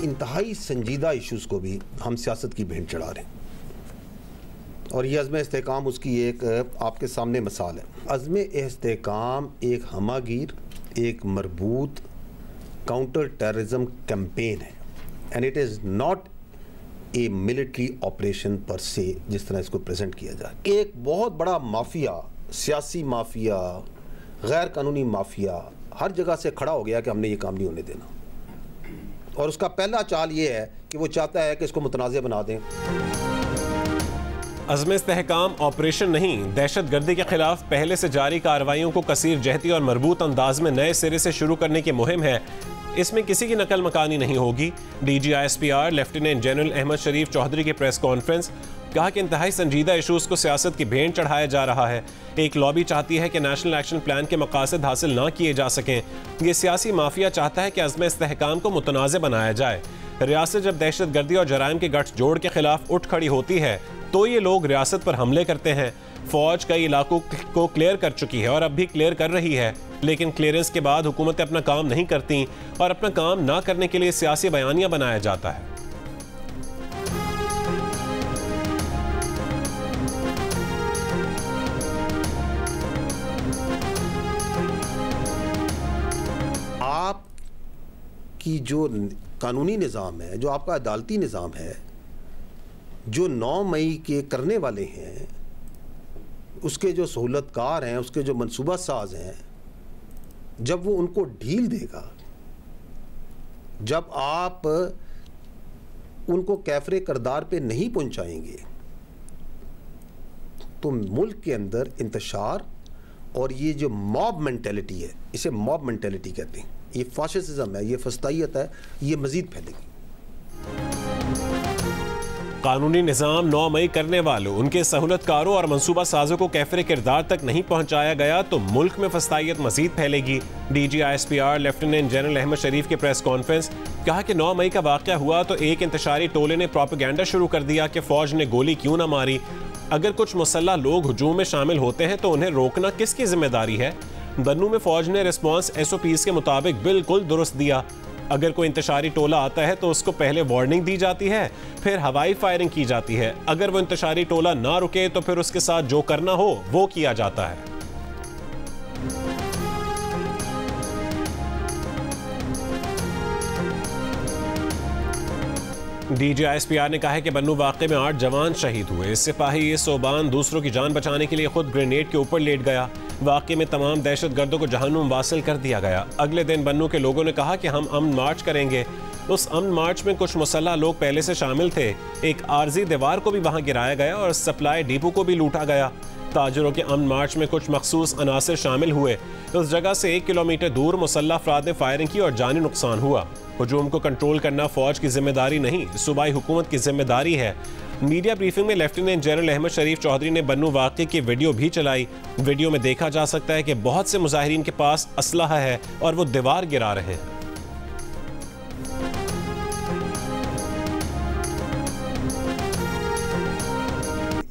इंतहाई संजीदा इश्यूज़ को भी हम सियासत की भेंट चढ़ा रहे हैं, और ये अज़्म इस्तेहकाम उसकी एक आपके सामने मिसाल है। अज़्म इस्तेहकाम एक हमागीर, एक मरबूत काउंटर टेररिज्म कैंपेन है, and it is not a military operation पर से, जिस तरह इसको प्रेजेंट किया जाए। एक बहुत बड़ा माफिया, सियासी माफिया, गैर कानूनी माफिया हर जगह से खड़ा हो गया कि हमने ये काम नहीं होने देना, और उसका पहला चाल ये है कि वो चाहता है कि इसको मुतनाज़ बना दें। अज़्म इस्तेहकाम ऑपरेशन नहीं, दहशत गर्दी के खिलाफ पहले से जारी कार्रवाइयों को कसीर जहती और मरबूत अंदाज में नए सिरे से शुरू करने की मुहिम है। इसमें किसी की नकल मकानी नहीं होगी। DGISPR लेफ्टिनेंट जनरल अहमद शरीफ चौधरी की प्रेस कॉन्फ्रेंस, कहा कि इंतहाई संजीदा इशूज़ को सियासत की भेंट चढ़ाया जा रहा है। एक लॉबी चाहती है कि नेशनल एक्शन प्लान के मकासद हासिल ना किए जा सकें। ये सियासी माफिया चाहता है कि अज़्म इस्तेहकाम को मुतनाज़ बनाया जाए। रियासत जब दहशत गर्दी और जराइम के गठजोड़ के खिलाफ उठ खड़ी होती है तो ये लोग रियासत पर हमले करते हैं। फौज कई इलाकों को क्लियर कर चुकी है और अब भी क्लियर कर रही है, लेकिन क्लियरेंस के बाद हुकूमतें अपना काम नहीं करती और अपना काम ना करने के लिए सियासी बयानिया बनाया जाता है। आप की जो कानूनी निज़ाम है, जो आपका अदालती निज़ाम है, जो 9 मई के करने वाले हैं, उसके जो सहूलतकार हैं, उसके जो मनसूबा साज हैं, जब वो उनको ढील देगा, जब आप उनको कैफरे करदार पे नहीं पहुंचाएंगे, तो मुल्क के अंदर इंतशार और ये जो मॉब मेंटेलिटी है, इसे मॉब मेंटेलिटी कहते हैं, ये फाशिज्म है, ये फस्तायत है, ये मजीद फैलेगी। कानूनी निज़ाम 9 मई करने वालों, उनके सहूलतकारों और मनसूबा साजों को कैफरे किरदार तक नहीं पहुंचाया गया तो मुल्क में फस्तायत मजीद फैलेगी। DGISPR लेफ्टिनेंट जनरल अहमद शरीफ की प्रेस कॉन्फ्रेंस, कहा कि 9 मई का वाक़या हुआ तो एक इंतशारी टोले ने प्रोपेगेंडा शुरू कर दिया कि फौज ने गोली क्यों ना मारी। अगर कुछ मुसल्लह लोग हुजूम में शामिल होते हैं तो उन्हें रोकना किसकी जिम्मेदारी है? बन्नू में फौज ने रिस्पॉन्स SOPs के मुताबिक बिल्कुल दुरुस्त दिया। अगर कोई इंतशारी टोला आता है तो उसको पहले वार्निंग दी जाती है, फिर हवाई फायरिंग की जाती है। अगर वो इंतशारी टोला ना रुके तो फिर उसके साथ जो करना हो वो किया जाता है। DGISPR ने कहा है कि बन्नू वाक़े में 8 जवान शहीद हुए। सिपाही ये सोबान दूसरों की जान बचाने के लिए खुद ग्रेनेड के ऊपर लेट गया। वाक़े में तमाम दहशत गर्दों को जहन्नुम वासिल कर दिया गया। अगले दिन बन्नू के लोगों ने कहा कि हम अमन मार्च करेंगे। उस अमन मार्च में कुछ मुसल्लह लोग पहले से शामिल थे। एक आर्जी दीवार को भी वहाँ गिराया गया और सप्लाई डिपो को भी लूटा गया। ताजरों के अमन मार्च में कुछ मखसूस अनासर शामिल हुए। उस जगह से 1 किलोमीटर दूर मुसल्लह अफराद ने फायरिंग की और जानी नुकसान हुआ। हुजूम को कंट्रोल करना फौज की जिम्मेदारी नहीं, सूबाई हुकूमत की जिम्मेदारी है। मीडिया ब्रीफिंग में लेफ्टिनेंट जनरल अहमद शरीफ चौधरी ने बन्नू वाक़े की वीडियो भी चलाई। वीडियो में देखा जा सकता है कि बहुत से मुजाहिरीन के पास असलहा है और वो दीवार गिरा रहे हैं।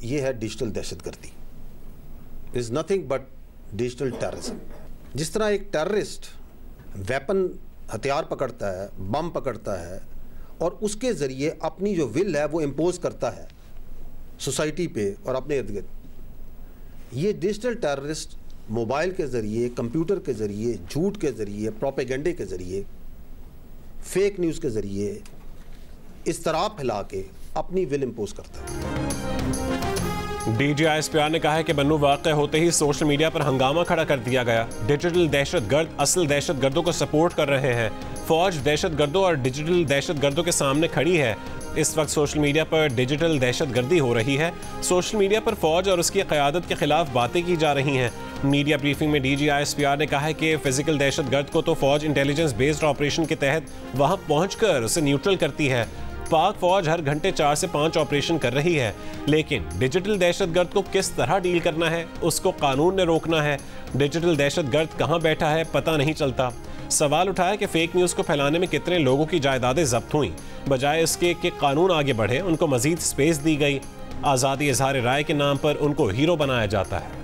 ये है डिजिटल दहशतगर्दी, is nothing but digital terrorism. जिस तरह एक टेररिस्ट वेपन, हथियार पकड़ता है, बम पकड़ता है और उसके ज़रिए अपनी जो विल है वो इम्पोज करता है सोसाइटी पे और अपने इर्द गिर्द, ये डिजिटल टेररिस्ट मोबाइल के ज़रिए, कंप्यूटर के ज़रिए, झूठ के ज़रिए, प्रोपेगेंडे के ज़रिए, फेक न्यूज़ के ज़रिए इस्तराब फैला के अपनी विल इम्पोज करता है। DGISPR ने कहा है कि बन्नू वाक़या होते ही सोशल मीडिया पर हंगामा खड़ा कर दिया गया। डिजिटल दहशतगर्द असल दहशतगर्दों को सपोर्ट कर रहे हैं। फौज दहशतगर्दों और डिजिटल दहशतगर्दों के सामने खड़ी है। इस वक्त सोशल मीडिया पर डिजिटल दहशतगर्दी हो रही है। सोशल मीडिया पर फौज और उसकी क़यादत के खिलाफ बातें की जा रही हैं। मीडिया ब्रीफिंग में DGISPR ने कहा है कि फिजिकल दहशतगर्द को तो फौज इंटेलिजेंस बेस्ड ऑपरेशन के तहत वहाँ पहुँचकर उसे न्यूट्रल करती है। पाक फौज हर घंटे 4 से 5 ऑपरेशन कर रही है, लेकिन डिजिटल दहशतगर्द को किस तरह डील करना है उसको कानून ने रोकना है। डिजिटल दहशतगर्द कहाँ बैठा है पता नहीं चलता। सवाल उठाया कि फेक न्यूज़ को फैलाने में कितने लोगों की जायदादें जब्त हुई। बजाय इसके कि कानून आगे बढ़े, उनको मजीद स्पेस दी गई। आज़ादी इजहार राय के नाम पर उनको हीरो बनाया जाता है।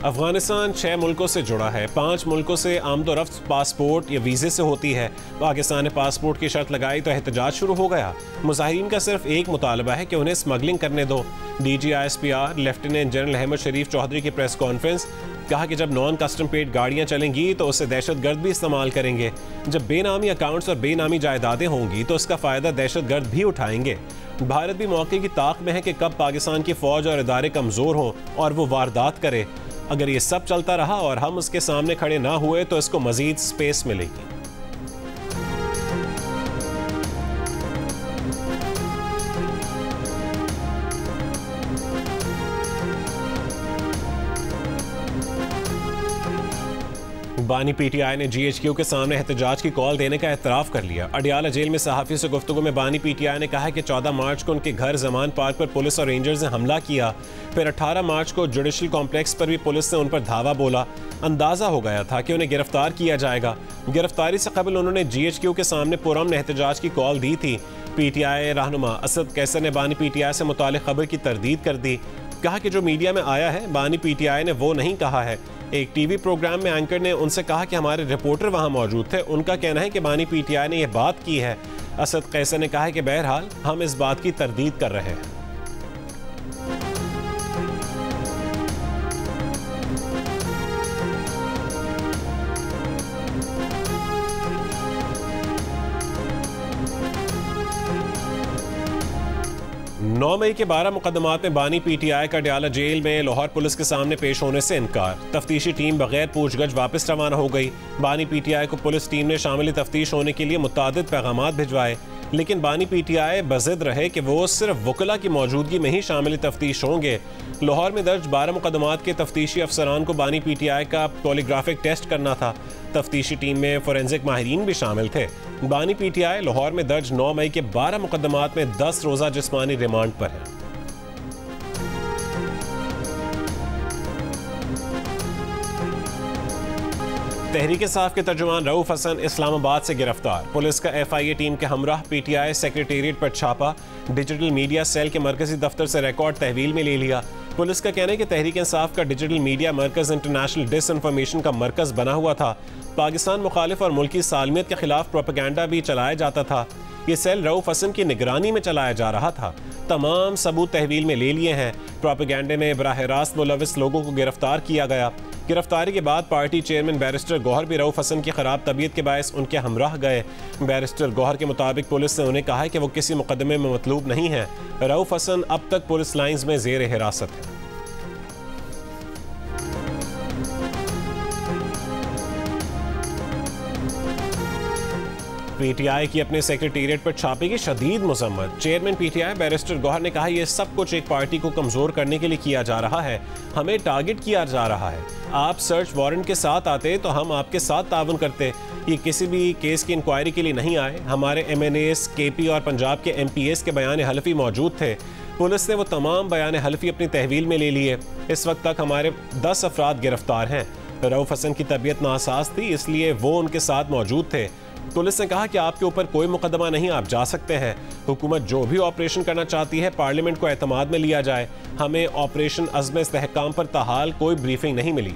अफगानिस्तान 6 मुल्कों से जुड़ा है। 5 मुल्कों से आमदोरफ्त पासपोर्ट या वीज़े से होती है। पाकिस्तान ने पासपोर्ट की शर्त लगाई तो एहतजाज शुरू हो गया। मुजाहिरीन का सिर्फ एक मुतालबा है कि उन्हें स्मगलिंग करने दो। DGISPR लेफ्टिनेंट जनरल अहमद शरीफ चौधरी की प्रेस कॉन्फ्रेंस, कहा कि जब नॉन कस्टम पेड गाड़ियां चलेंगी तो उससे दहशतगर्द भी इस्तेमाल करेंगे। जब बेनामी अकाउंट्स और बेनामी जायदादें होंगी तो उसका फ़ायदा दहशतगर्द भी उठाएंगे। भारत भी मौके की ताक में है कि कब पाकिस्तान की फ़ौज और इदारे कमज़ोर हों और वो वारदात करे। अगर ये सब चलता रहा और हम उसके सामने खड़े ना हुए तो इसको मज़ीद स्पेस मिलेगी। बानी PTI ने GHQ के सामने एहतजाज की कॉल देने का एतराफ़ कर लिया। अडियाला जेल में सहाफ़ी से गुफ्तगू में बानी PTI ने कहा कि 14 मार्च को उनके घर जमान पार्क पर पुलिस और रेंजर्स ने हमला किया। फिर 18 मार्च को जुडिशल कॉम्प्लेक्स पर भी पुलिस ने उन पर धावा बोला। अंदाज़ा हो गया था कि उन्हें गिरफ्तार किया जाएगा। गिरफ्तारी से कबल उन्होंने GHQ के सामने पुरअमन एहतजाज की कॉल दी थी। PTI रहनुमा असद कैसर ने बानी PTI से मुतालिक खबर की तरदीद कर दी। कहा कि जो मीडिया में आया है बानी PTI ने वो नहीं कहा है। एक टीवी प्रोग्राम में एंकर ने उनसे कहा कि हमारे रिपोर्टर वहां मौजूद थे, उनका कहना है कि बानी PTI ने यह बात की है। असद कैसर ने कहा है कि बहरहाल हम इस बात की तरदीद कर रहे हैं। नौ मई के 12 मुकदमात में बानी PTI का अडियाला जेल में लाहौर पुलिस के सामने पेश होने से इनकार। तफ्तीशी टीम बगैर पूछगछ वापस रवाना हो गई। बानी PTI को पुलिस टीम ने शामिल तफ्तीश होने के लिए मुतादिद पैगामात भिजवाए, लेकिन बानी PTI बज़िद रहे कि वो सिर्फ वकला की मौजूदगी में ही शामिल तफ्तीश होंगे। लाहौर में दर्ज 12 मुकदमात के तफ्तीशी अफसरान को बानी PTI का पॉलीग्राफिक टेस्ट करना था। तफ्तीशी टीम में फोरेंसिक माहिरीन भी शामिल थे। बानी PTI लाहौर में दर्ज 9 मई के 12 मुकदमात में 10 रोज़ा जिस्मानी रिमांड पर है। तहरीक-ए-इंसाफ के तर्जुमान रऊफ हसन इस्लामाबाद से गिरफ्तार। पुलिस का FIA टीम के हमराह PTI सेक्रेटेरिएट पर छापा। डिजिटल मीडिया सेल के मरकजी दफ्तर से रिकॉर्ड तहवील में ले लिया। पुलिस का कहना है कि तहरीक-ए-इंसाफ का डिजिटल मीडिया मरकज इंटरनेशनल डिसइंफॉर्मेशन का मरकज बना हुआ था। पाकिस्तान मुखालिफ और मुल्की सालमियत के खिलाफ प्रोपेगेंडा भी चलाया जाता था। ये सेल रऊफ हसन की निगरानी में चलाया जा रहा था। तमाम सबूत तहवील में ले लिए हैं। प्रोपेगेंडे में बराह रास्त मुलविस लोगों को गिरफ्तार किया गया। गिरफ्तारी के बाद पार्टी चेयरमैन बैरिस्टर गौहर भी रऊफ हसन की खराब तबीयत के बायस उनके हमराह गए। बैरिस्टर गौहर के मुताबिक पुलिस ने उन्हें कहा है कि वो किसी मुकदमे में मतलूब नहीं है। रऊफ हसन अब तक पुलिस लाइन्स में जेर हिरासत है। PTI की अपने सेक्रेटेरिएट पर छापे की शदीद मजम्मत। चेयरमैन PTI बैरिस्टर गौहर ने कहा यह सब कुछ एक पार्टी को कमजोर करने के लिए किया जा रहा है। हमें टारगेट किया जा रहा है। आप सर्च वारंट के साथ आते तो हम आपके साथ ताउन करते। ये किसी भी केस की इंक्वायरी के लिए नहीं आए। हमारे MNAs, KP और पंजाब के MPAs के बयान हल्फी मौजूद थे। पुलिस ने वो तमाम बयान हल्फी अपनी तहवील में ले लिए। इस वक्त तक हमारे 10 अफराद गिरफ्तार हैं। रऊफ हसन की तबीयत नासाज थी, इसलिए वो उनके साथ मौजूद थे। पुलिस ने कहा कि आपके ऊपर कोई मुकदमा नहीं, आप जा सकते हैं। हुकूमत जो भी ऑपरेशन करना चाहती है पार्लियामेंट को एतमाद में लिया जाए। हमें ऑपरेशन अज़्म इस्तेहकाम पर ताहाल कोई ब्रीफिंग नहीं मिली।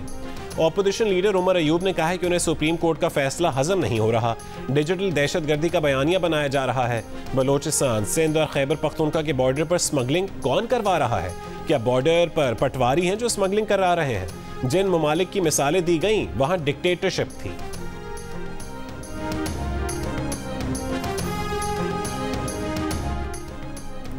ऑपोजिशन लीडर उमर अयूब ने कहा है कि उन्हें सुप्रीम कोर्ट का फैसला हजम नहीं हो रहा। डिजिटल दहशतगर्दी का बयानिया बनाया जा रहा है। बलोचिस्तान, सिंध और खैबर पख्तूनख्वा के बॉर्डर पर स्मगलिंग कौन करवा रहा है? क्या बॉर्डर पर पटवारी हैं जो स्मगलिंग करा रहे हैं? जिन ममालिक की मिसालें दी गई वहां डिक्टेटरशिप थी।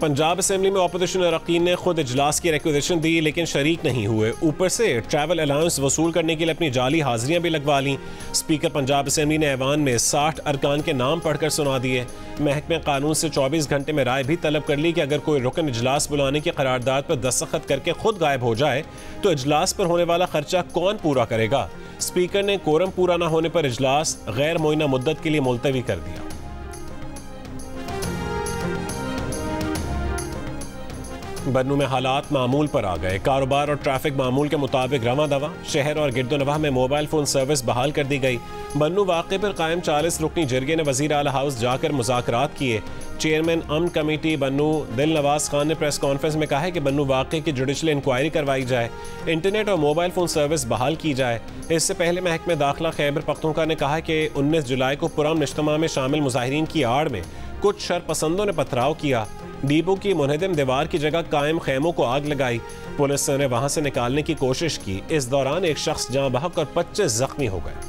पंजाब असेंबली में ऑपोजिशन अरकान ने खुद इजलास की रिक्वेजिशन दी, लेकिन शरीक नहीं हुए। ऊपर से ट्रैवल अलाउंस वसूल करने के लिए अपनी जाली हाजिरियां भी लगवा लीं। स्पीकर पंजाब असेंबली ने ऐवान में 60 अरकान के नाम पढ़कर सुना दिए। महकमे कानून से 24 घंटे में राय भी तलब कर ली कि अगर कोई रुकन इजलास बुलाने की करारदाद पर दस्तखत करके खुद गायब हो जाए तो इजलास पर होने वाला खर्चा कौन पूरा करेगा। स्पीकर ने कोरम पूरा न होने पर इजलास गैर मुइना मुद्दत के लिए मुलतवी कर दिया। बन्नू में हालात मामूल पर आ गए। कारोबार और ट्रैफिक मामूल के मुताबिक रवां दवा। शहर और गिरदोनवाह में मोबाइल फ़ोन सर्विस बहाल कर दी गई। बन्नू वाक़े पर कायम 40 रुकनी जरगे ने वज़ीर आला हाउस जाकर मुज़ाकरात किए। चेयरमैन अमन कमेटी बन्नू दिल नवाज खान ने प्रेस कॉन्फ्रेंस में कहा है कि बन्नू वाक़े की जुडिशल इंक्वायरी करवाई जाए, इंटरनेट और मोबाइल फ़ोन सर्विस बहाल की जाए। इससे पहले महकमे दाखिला खैबर पख्तूनख्वा ने कहा कि 19 जुलाई को पुरअमन इज्तिमा में शामिल मुजाहिरीन की आड़ में कुछ शरपसंदों ने पथराव किया। डिपो की मुनहदम दीवार की जगह कायम खैमों को आग लगाई। पुलिस ने वहां से निकालने की कोशिश की। इस दौरान एक शख्स जाँ बहक और 25 जख्मी हो गए।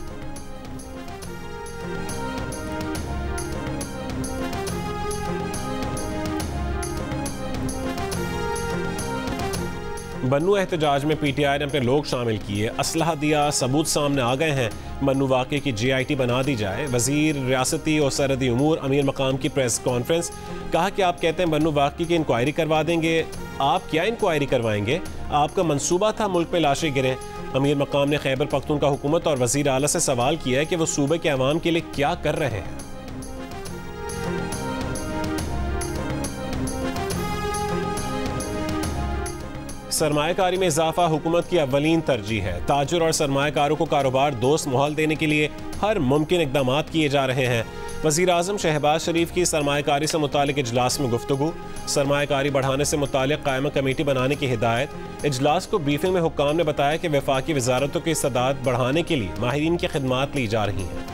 बन्नू एहतजाज में पीटीआई ने अपने लोग शामिल किए, असलहा दिया, सबूत सामने आ गए हैं। बन्नू वाक़े की GIT बना दी जाए। वज़ीर रियासती और सरहदी उमूर अमीर मकाम की प्रेस कॉन्फ्रेंस। कहा कि आप कहते हैं बन्नू वाक़े की इंक्वायरी करवा देंगे, आप क्या इंक्वायरी करवाएंगे? आपका मंसूबा था मुल्क में लाशें गिरें। अमीर मकाम ने खैबर पख्तूनख्वा हुकूमत और वज़ीर आला से सवाल किया है कि वो सूबे के अवाम के लिए क्या कर रहे हैं। सरमायाकारी में इजाफा हुकूमत की अव्वलीन तरजीह है। ताजुर और सरमायाकारों को कारोबार दोस्त माहौल देने के लिए हर मुमकिन इकदाम किए जा रहे हैं। वज़ीर आज़म शहबाज शरीफ की सरमायाकारी से मुतालिक इजलास में गुफ्तगू। सरमायाकारी बढ़ाने से मुतालिक कायम कमेटी बनाने की हिदायत। इजलास को ब्रीफिंग में हुक्काम ने बताया कि वफाकी वजारतों की इस्तादाद बढ़ाने के लिए माहिरीन की खिदमात ली जा रही हैं।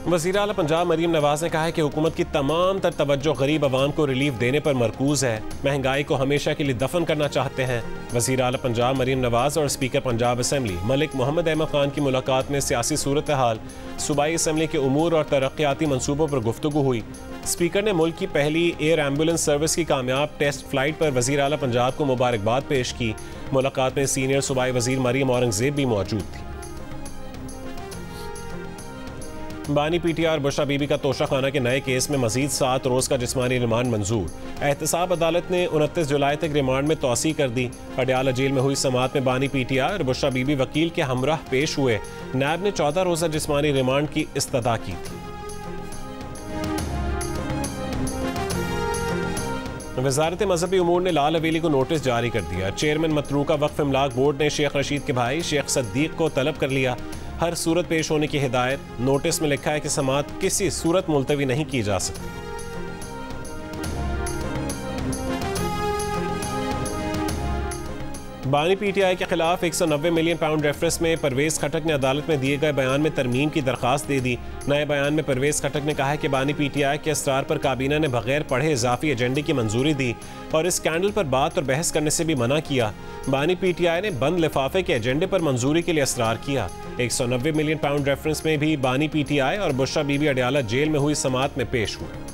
वज़ीर आला पंजाब मरीम नवाज ने कहा है कि हुकूमत की तमाम तर तवज्जो गरीब आवाम को रिलीफ देने पर मरकूज है। महंगाई को हमेशा के लिए दफन करना चाहते हैं। वज़ीर आला पंजाब मरीम नवाज और स्पीकर पंजाब असम्बली मलिक मोहम्मद अहमद खान की मुलाकात में सियासी सूरत हाल, सूबाई असम्बली के उमूर और तरक्याती मनसूबों पर गुफ्तगू हुई। स्पीकर ने मुल्क की पहली एयर एम्बुलेंस सर्विस की कामयाब टेस्ट फ्लाइट पर वज़ीर आला पंजाब को मुबारकबाद पेश की। मुलाकात में सीनियर सूबाई वज़ीर मरीम औरंगजेब भी मौजूद थी। बानी PTI और बुशरा बीबी का तोशा खाना के नए केस में मजीद 7 रोज़ का जिस्मानी रिमांड मंजूर। एहतसाब अदालत ने 29 जुलाई तक रिमांड में तोसी कर दी। अडयाला जेल में हुई समात में बानी PTI और बुशरा बीबी वकील के हमराह पेश हुए। नैब ने 14 रोज़ा जिस्मानी रिमांड की इस्तदा की थी। वज़ारत मजहबी उमूर ने लाल हवेली को नोटिस जारी कर दिया। चेयरमैन मतरूका वक्फ इमलाक बोर्ड ने शेख रशीद के भाई शेख सद्दीक को तलब कर लिया। हर सूरत पेश होने की हिदायत। नोटिस में लिखा है कि समात किसी सूरत मुलतवी नहीं की जा सकती। बानी PTI के खिलाफ 190 मिलियन पाउंड रेफरेंस में परवेज खटक ने अदालत में दिए गए बयान में तरमीम की दरखास्त दे दी। नए बयान में परवेज खटक ने कहा है कि बानी PTI के असरार पर काबीना ने बगैर पढ़े इजाफी एजेंडे की मंजूरी दी और इस स्कैंडल पर बात और बहस करने से भी मना किया। बानी PTI ने बंद लिफाफे के एजेंडे पर मंजूरी के लिए असरार किया। 190 मिलियन पाउंड रेफरेंस में भी बानी PTI और बुशरा बीबी अडयाला जेल में हुई समात में पेश हुए।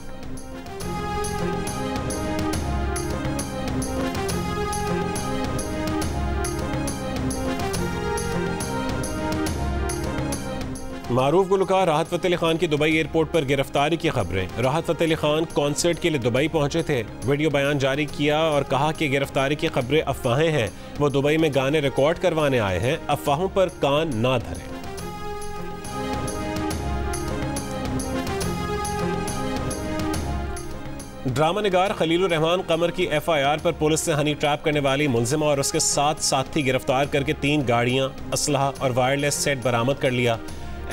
मारूफ गुलकार राहत फ़तेह अली खान की दुबई एयरपोर्ट पर गिरफ्तारी की खबरें। राहत फ़तेह अली खान कॉन्सर्ट के लिए दुबई पहुंचे थे। वीडियो बयान जारी किया और कहा कि गिरफ्तारी की खबरें अफवाहें हैं। वो दुबई में गाने रिकॉर्ड करवाने आए हैं। अफवाहों पर कान ना धरें। ड्रामा निगार खलीलुर रहमान कमर की FIR पर पुलिस से हनी ट्रैप करने वाली मुलजिमा और उसके 7 साथी गिरफ्तार करके 3 गाड़ियां, असलहा और वायरलेस सेट बरामद कर लिया।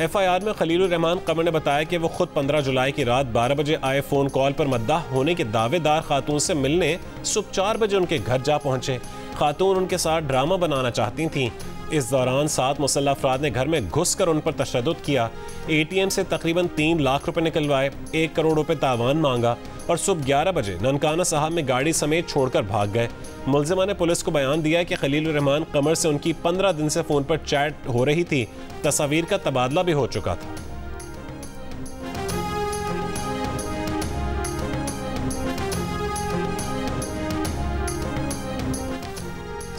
FIR में खलीलुर रहमान कमर ने बताया कि वो खुद 15 जुलाई की रात 12 बजे आए फ़ोन कॉल पर मद्दाह होने के दावेदार खातून से मिलने सुबह 4 बजे उनके घर जा पहुंचे। खातून उनके साथ ड्रामा बनाना चाहती थीं। इस दौरान 7 मुसल्लह अफराद ने घर में घुस कर उन पर तशद्दुद किया। ATM से तकरीबन 3 लाख रुपए निकलवाए, 1 करोड़ रुपए तावान मांगा और सुबह 11 बजे ननकाना साहब में गाड़ी समेत छोड़कर भाग गए। मुलजिमा ने पुलिस को बयान दिया कि खलीलुर रहमान कमर से उनकी 15 दिन से फ़ोन पर चैट हो रही थी। तस्वीर का तबादला भी हो चुका था।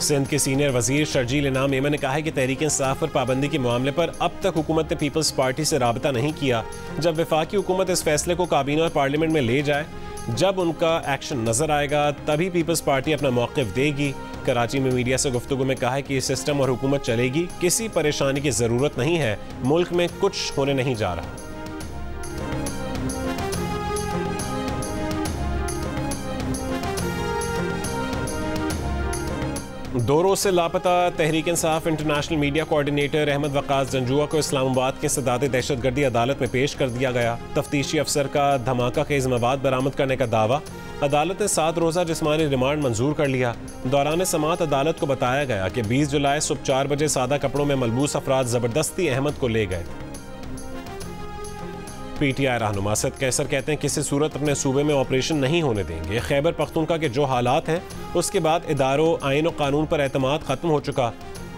सिंध के सीनियर वजीर शर्जील इनाम मेमन ने कहा है कि तहरीक इंसाफ पर पाबंदी के मामले पर अब तक हुकूमत ने पीपल्स पार्टी से राबता नहीं किया। जब वफाकी हुकूमत इस फैसले को काबीना और पार्लियामेंट में ले जाए, जब उनका एक्शन नजर आएगा, तभी पीपल्स पार्टी अपना मौक़िफ़ देगी। कराची में मीडिया से गुफ्तगू में कहा है कि सिस्टम और हुकूमत चलेगी, किसी परेशानी की ज़रूरत नहीं है, मुल्क में कुछ होने नहीं जा रहा। 2 रोज से लापता Tehreek Insaf international media coordinator Ahmad Waqas Janjua को इस्लामाबाद के सदाद दहशतगर्दी अदालत में पेश कर दिया गया। तफ्तीशी अफसर का धमाका खेज मवाद बरामद करने का दावा। अदालत ने 7 रोज़ा जिस्मानी रिमांड मंजूर कर लिया। दौरान समाअत अदालत को बताया गया कि 20 जुलाई सुबह 4 बजे सादा कपड़ों में मलबूस अफराद जबरदस्ती अहमद को ले गए। पीटीआई रहनुमा असद कैसर कहते हैं किसी सूरत अपने सूबे में ऑपरेशन नहीं होने देंगे। खैबर पख्तूनख्वा के जो हालात हैं उसके बाद इदारों आइन और कानून पर एतमाद खत्म हो चुका।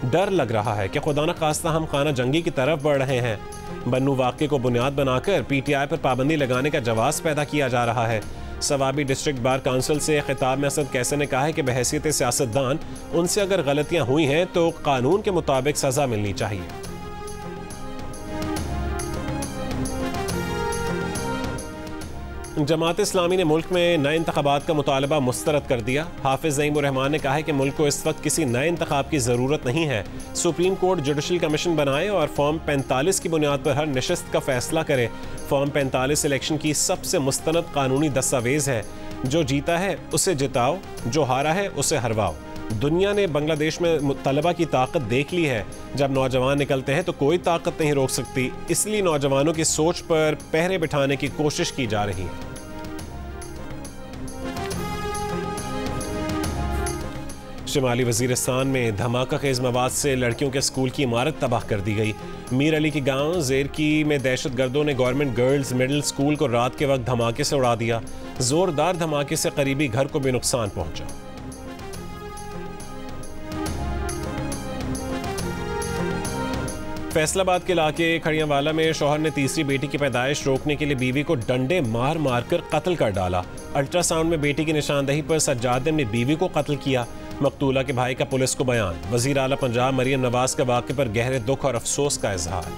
डर लग रहा है कि खुदा न खास्ता हम खाना जंगी की तरफ बढ़ रहे हैं। बन्नू वाक़े को बुनियाद बनाकर पीटीआई पर पाबंदी लगाने का जवाब पैदा किया जा रहा है। सवाबी डिस्ट्रिक्ट बार काउंसिल से खिताब में असद कैसर ने कहा है कि बहैसियत सियासतदान उनसे अगर गलतियां हुई हैं तो कानून के मुताबिक सजा मिलनी चाहिए। जमात इस्लामी ने मुल्क में नए इंतखाबात का मुतालबा मुस्तरद कर दिया। हाफिज ज़ईमुर रहमान ने कहा है कि मुल्क को इस वक्त किसी नए इंतखाब की ज़रूरत नहीं है। सुप्रीम कोर्ट जुडिशल कमीशन बनाए और फॉर्म 45 की बुनियाद पर हर नशिस्त का फैसला करे। फॉर्म 45 इलेक्शन की सबसे मुस्तनद कानूनी दस्तावेज है। जो जीता है उसे जिताओ, जो हारा है उसे हरवाओ। दुनिया ने बांग्लादेश में तलबा की ताकत देख ली है। जब नौजवान निकलते हैं तो कोई ताकत नहीं रोक सकती। इसलिए नौजवानों की सोच पर पहरे बिठाने की कोशिश की जा रही है। शिमाली वजीरिस्तान में धमाका खेज मवाद से लड़कियों के स्कूल की इमारत तबाह कर दी गई। मीर अली के गांव जेरकी में दहशतगर्दों ने गवर्नमेंट गर्ल्स मिडिल स्कूल को रात के वक्त धमाके से उड़ा दिया। जोरदार धमाके से करीबी घर को भी नुकसान पहुंचा। फैसलाबाद के इलाके खड़ियांवाला में शौहर ने तीसरी बेटी की पैदाइश रोकने के लिए बीवी को डंडे मार मार कर कत्ल कर डाला। अल्ट्रासाउंड में बेटी की निशानदही पर सज्जाद ने अपनी बीवी को कत्ल किया। मकतूला के भाई का पुलिस को बयान। वजीर आला पंजाब मरियम नवाज के वाक़े पर गहरे दुख और अफसोस का इजहार।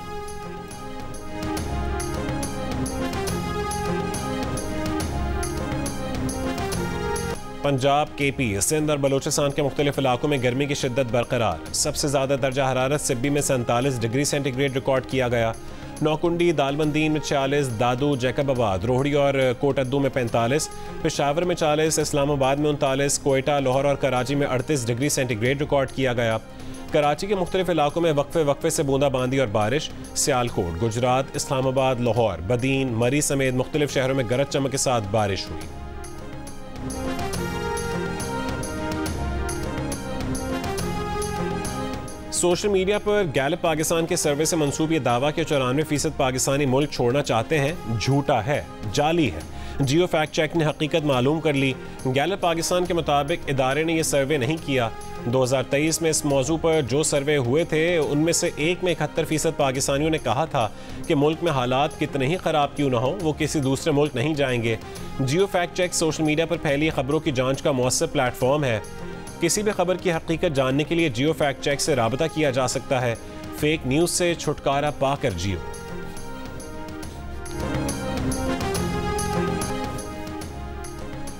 पंजाब, केपी, सिंध और बलोचिस्तान के मुख्तलिफ इलाकों में गर्मी की शिद्दत बरकरार। सबसे ज़्यादा दर्जा हरारत सिब्बी में 47 डिग्री सेंटीग्रेड रिकॉर्ड किया गया। नौकुंडी, दालबंदीन में 46, दादू, जैकबाबाद, रोहड़ी और कोटद्दू में 45, पेशावर में 40, इस्लामाबाद में 39, कोयटा, लाहौर और कराची में 38 डिग्री सेंटीग्रेड रिकॉर्ड किया गया। कराची के मुख्तलिफ इलाकों में वक्फे वक्फे से बूंदाबांदी और बारिश। सियालकोट, गुजरात, इस्लामाबाद, लाहौर, बदीन, मरी समेत मुख्तलिफ शहरों में गरज चमक के साथ बारिश हुई। सोशल मीडिया पर गैलप पाकिस्तान के सर्वे से मंसूब ये दावा कि 94% पाकिस्तानी मुल्क छोड़ना चाहते हैं झूठा है, जाली है। जियो फैक्ट चेक ने हकीकत मालूम कर ली। गैलप पाकिस्तान के मुताबिक इदारे ने यह सर्वे नहीं किया। 2023 में इस मौजू पर जो सर्वे हुए थे उनमें से एक में 71% पाकिस्तानियों ने कहा था कि मुल्क में हालात कितने ही ख़राब क्यों ना हो वो किसी दूसरे मुल्क नहीं जाएंगे। जियो फैक्ट चेक सोशल मीडिया पर फैली खबरों की जाँच का मौसर प्लेटफॉर्म है। किसी भी खबर की हकीकत जानने के लिए जियो फैक्ट चेक से राबता किया जा सकता है। फेक न्यूज़ से छुटकारा पाकर जियो।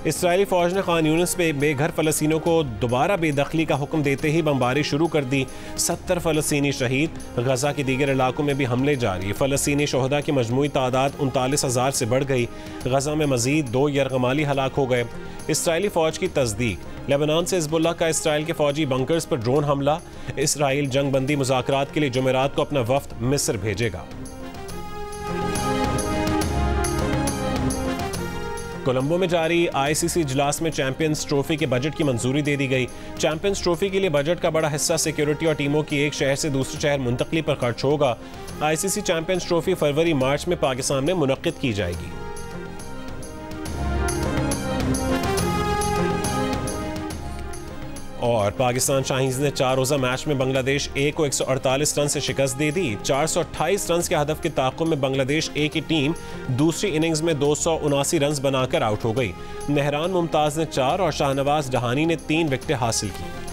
इसराइली फौज ने खान यूनिस पे बेघर फ़लस्तीनियों को दोबारा बेदखली का हुक्म देते ही बमबारी शुरू कर दी। 70 फ़लस्तीनी शहीद। गजा के दीगर इलाकों में भी हमले जारी। फ़लस्तीनी शोहदा की मजमूई तादाद 39,000 से बढ़ गई। गजा में मजीद 2 यरगमाली हलाक हो गए। इसराइली फौज की तस्दीक। लेबनान से हिज़्बुल्लाह का इसराइल के फौजी बंकर्स पर ड्रोन हमला। इसराइल जंग बंदी मुज़ाकरात के लिए जुमेरात को अपना वफ्द मिस्र भेजेगा। कोलंबो में जारी आईसीसी इजलास में चैंपियंस ट्रॉफी के बजट की मंजूरी दे दी गई। चैंपियंस ट्रॉफी के लिए बजट का बड़ा हिस्सा सिक्योरिटी और टीमों की एक शहर से दूसरे शहर मुंतकली पर खर्च होगा। आईसीसी चैंपियंस ट्रॉफी फरवरी-मार्च में पाकिस्तान में मुनक्किद की जाएगी। और पाकिस्तान शाहीन्स ने 4 रोज़ा मैच में बांग्लादेश ए को 148 रन से शिकस्त दे दी। 428 रन के हदफ के ताक़ुब में बांग्लादेश ए की टीम दूसरी इनिंग्स में 279 रन बनाकर आउट हो गई। मेहरान मुमताज़ ने 4 और शाहनवाज डहानी ने 3 विकेटें हासिल की।